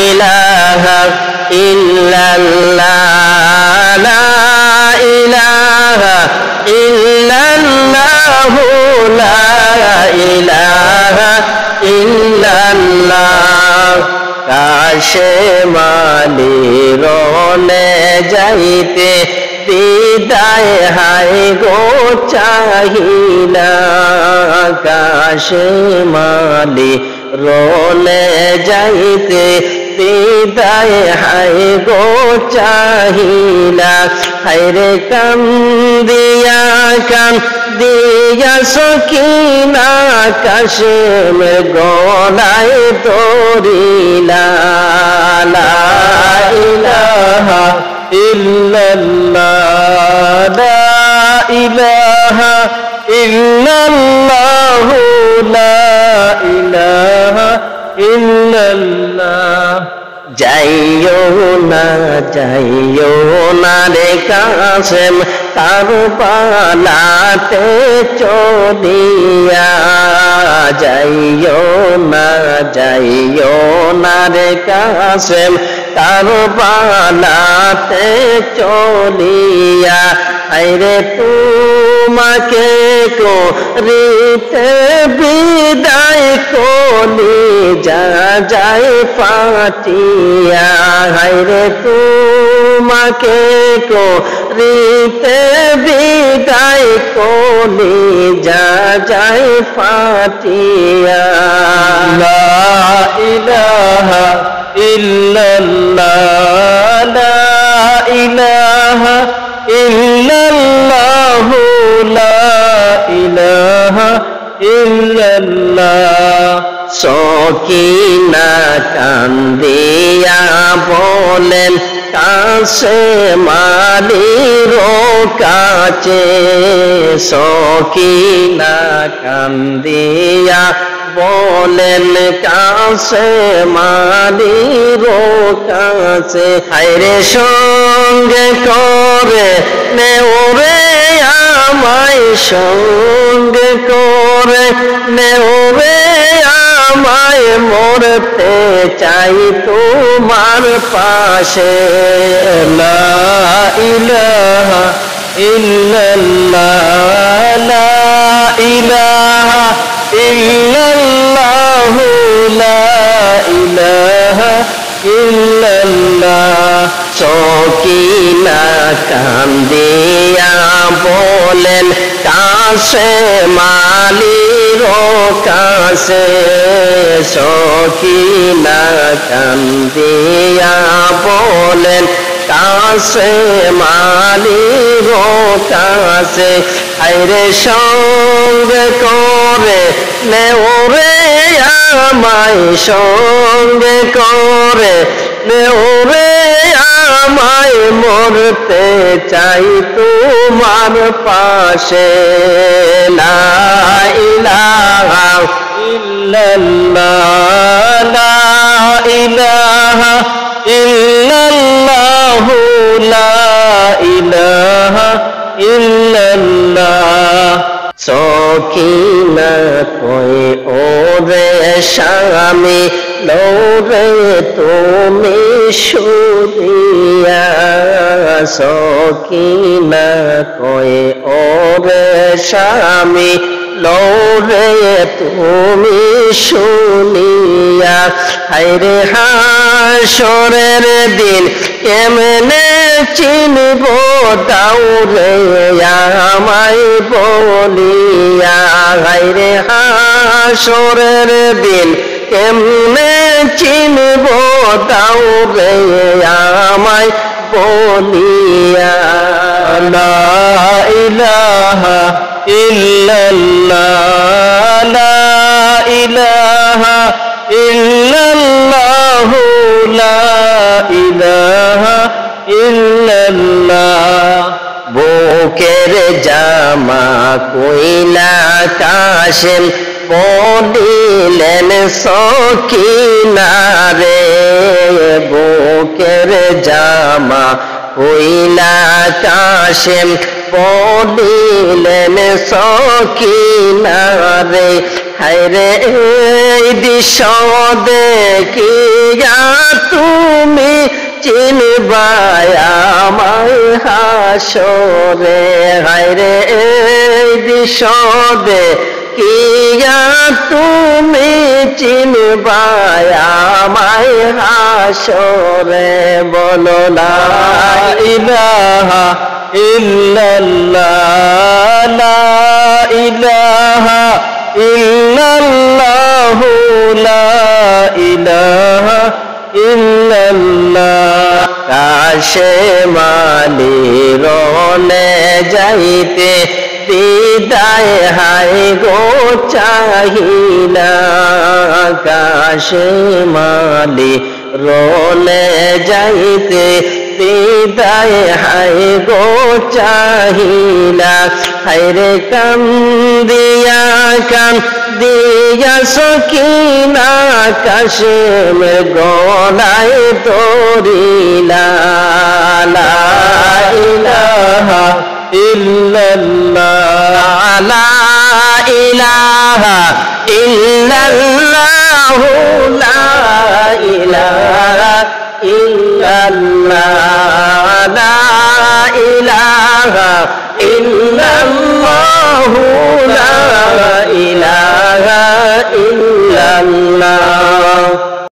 ইলাহা ইল্লাল্লাহ লা ইলাহা ইল্লাল্লাহ লা ইলাহা ইল্লাল্লাহ কাশেমালি রনে যাইতে বিদায় হায় গো চাহিনা কাশেমালি রনে যাইতে বিদায় হায় গো চাহিনা হায়রে কান্দিয়া সকিনা কাশেমের গলায় দরিলা লা ইলাহা ইল্লাল্লাহ লা ইলাহা ইল্লাল্লাহ লা ইলাহা ইল্লাল্লাহ যাইও না রে কাসেম কারবালাতে চলিয়া যাইও না রে কাসেম কারবালাতে চলিয়া আইরে তোমাকে করিতে বিদায় কলি যায় পাটিয়া হায়রে তোমাকে করিতে বিদায় কলি যায় পাটিয়া লা ইলাহা ইল্লাল্লাহ লা ইলাহা ইল্লাল্লাহ লা ইলাহা ইল্লাল্লাহ সকিনা কান্দিয়া বলেন কাশেমালির কাছে সকিনা কান্দিয়া বলেন কাশেমালির কাছে হায়রে সঙ্গে করে নেওরে আমায় সঙ্গে করে নেওরে আমায় মরতে চাই তোমার পাশে লা ইলাহা ইল্লাল্লাহ লা ইলাহা ইল্লাল্লাহ লা ইলাহা ইল্লাল্লাহ সকিনা কান্দিয়া বলেন কাশেমালির কাছে সকিনা কান্দিয়া বলেন কাশেমালির কাছে হায়রে সঙ্গে করে নেওরে আমায় সঙ্গে করে নেওরে আমায় মরতে চাই তোমার পাশে লা ইলাহা ইল্লাল্লাহ লা ইলাহা ইল্লাল্লাহ লা ইলাহা ইল্লাল্লাহ সকিনা কই ওরে স্বামী লৌরে তুমি শুনিয়া সকিনা কই ওরে স্বামী লৌরে তুমি শুনিয়া হায়রে হাসরের দিন কেমনে চিনব দাউরে আমায় বলিয়া হায়রে হাসরের দিন কেমনে চিনব দাউরে আমায় বলিয়া লা ইলাহা ইল্লাল্লাহ লা ইলাহা ইল্লাল্লাহ লা ইলাহা ইল্লাল্লাহ বুকের জামা কইলা কাশেম পড়িলেন সকিনা রে বুকের জামা কইলা কাশেম পড়িলেন সকিনা রে হায়রে এই দৃশ্য দেখিয়া তুমি চিনবাই আমায় হাসরে হায়রে এই দৃশ্য দেখিয়া তুমি চিনবাই আমায় হাসরে বলো লা ইলাহা ইল্লাল্লাহ লা ইলাহা ইল্লাল্লাহু লা ইলাহা ইল্লাল্লাহ কাশে মালি রনে যাইতে বিদায় হায় গো চাহিনা কাশে মালি রনে যাইতে বিদায় হায় গো চাহিনা হায়রে কান্দিয়া সকিনা কাশেমের গলায় দরিলা লা ইলাহা ইল্লাল্লাহ লা ইলাহা ইল্লাল্লাহ লা ইলাহা ইল্লাল্লাহ লা ইলাহা ইল্লাল্লাহ লা ইলাহা ইল্লাল্লাহ